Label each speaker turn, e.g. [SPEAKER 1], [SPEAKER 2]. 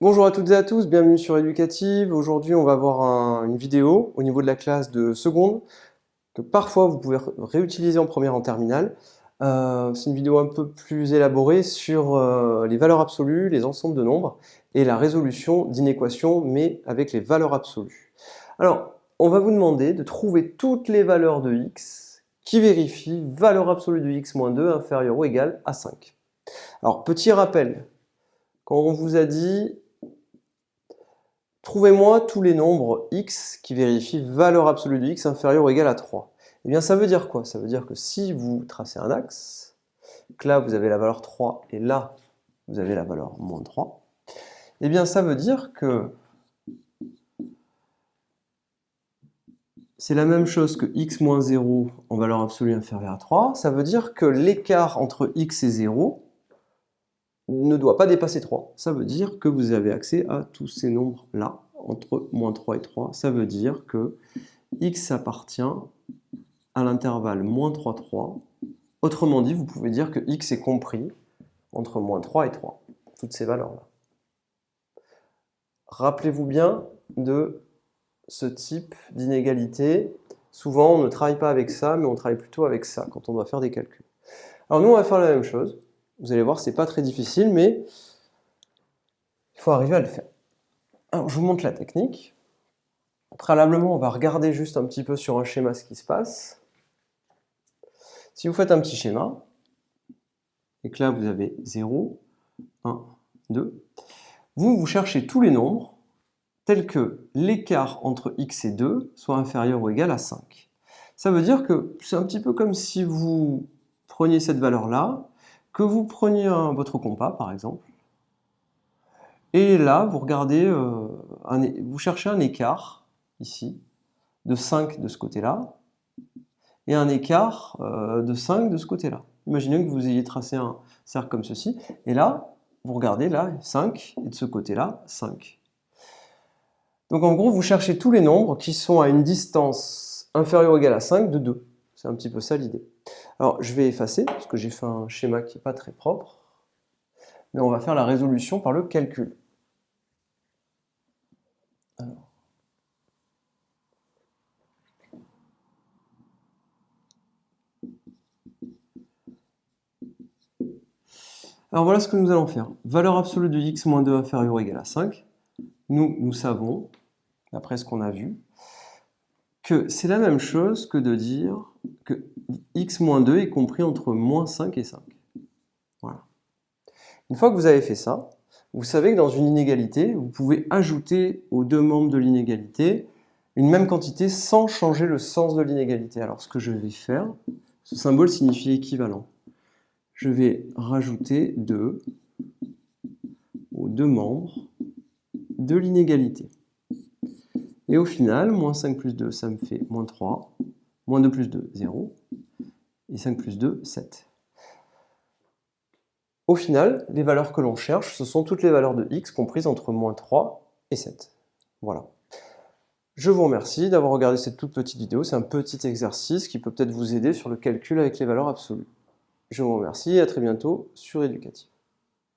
[SPEAKER 1] Bonjour à toutes et à tous, bienvenue sur Éducative. Aujourd'hui, on va voir une vidéo au niveau de la classe de seconde que parfois vous pouvez réutiliser en première en terminale. C'est une vidéo un peu plus élaborée sur les valeurs absolues, les ensembles de nombres et la résolution d'inéquations, mais avec les valeurs absolues. Alors, on va vous demander de trouver toutes les valeurs de x qui vérifient valeur absolue de x moins 2 inférieure ou égale à 5. Alors, petit rappel, quand on vous a dit trouvez-moi tous les nombres x qui vérifient valeur absolue de x inférieure ou égale à 3. Eh bien, ça veut dire quoi? Ça veut dire que si vous tracez un axe, que là vous avez la valeur 3 et là vous avez la valeur moins 3, eh bien ça veut dire que c'est la même chose que x moins 0 en valeur absolue inférieure à 3. Ça veut dire que l'écart entre x et 0 ne doit pas dépasser 3. Ça veut dire que vous avez accès à tous ces nombres-là, entre moins 3 et 3. Ça veut dire que x appartient à l'intervalle moins 3, 3. Autrement dit, vous pouvez dire que x est compris entre moins 3 et 3. Toutes ces valeurs-là. Rappelez-vous bien de ce type d'inégalité. Souvent, on ne travaille pas avec ça, mais on travaille plutôt avec ça quand on doit faire des calculs. Alors nous, on va faire la même chose. Vous allez voir, c'est pas très difficile, mais il faut arriver à le faire. Alors, je vous montre la technique. Préalablement, on va regarder juste un petit peu sur un schéma ce qui se passe. Si vous faites un petit schéma, et que là vous avez 0, 1, 2, vous cherchez tous les nombres tels que l'écart entre x et 2 soit inférieur ou égal à 5. Ça veut dire que c'est un petit peu comme si vous preniez cette valeur-là, que vous preniez votre compas par exemple, et là vous regardez, vous cherchez un écart, ici, de 5 de ce côté-là, et un écart de 5 de ce côté-là. Imaginez que vous ayez tracé un cercle comme ceci, et là, vous regardez là, 5, et de ce côté-là, 5. Donc en gros, vous cherchez tous les nombres qui sont à une distance inférieure ou égale à 5 de 2. C'est un petit peu ça l'idée. Alors je vais effacer, parce que j'ai fait un schéma qui n'est pas très propre, mais on va faire la résolution par le calcul. Alors voilà ce que nous allons faire. Valeur absolue de x moins 2 inférieure ou égale à 5. Nous savons, d'après ce qu'on a vu, que c'est la même chose que de dire que x moins 2 est compris entre moins 5 et 5. Voilà. Une fois que vous avez fait ça, vous savez que dans une inégalité, vous pouvez ajouter aux deux membres de l'inégalité une même quantité sans changer le sens de l'inégalité. Alors ce que je vais faire, ce symbole signifie équivalent. Je vais rajouter 2 aux deux membres de l'inégalité. Et au final, moins 5 plus 2, ça me fait moins 3. Moins 2 plus 2, 0. Et 5 plus 2, 7. Au final, les valeurs que l'on cherche, ce sont toutes les valeurs de x comprises entre moins 3 et 7. Voilà. Je vous remercie d'avoir regardé cette toute petite vidéo. C'est un petit exercice qui peut peut-être vous aider sur le calcul avec les valeurs absolues. Je vous remercie et à très bientôt sur Éducative.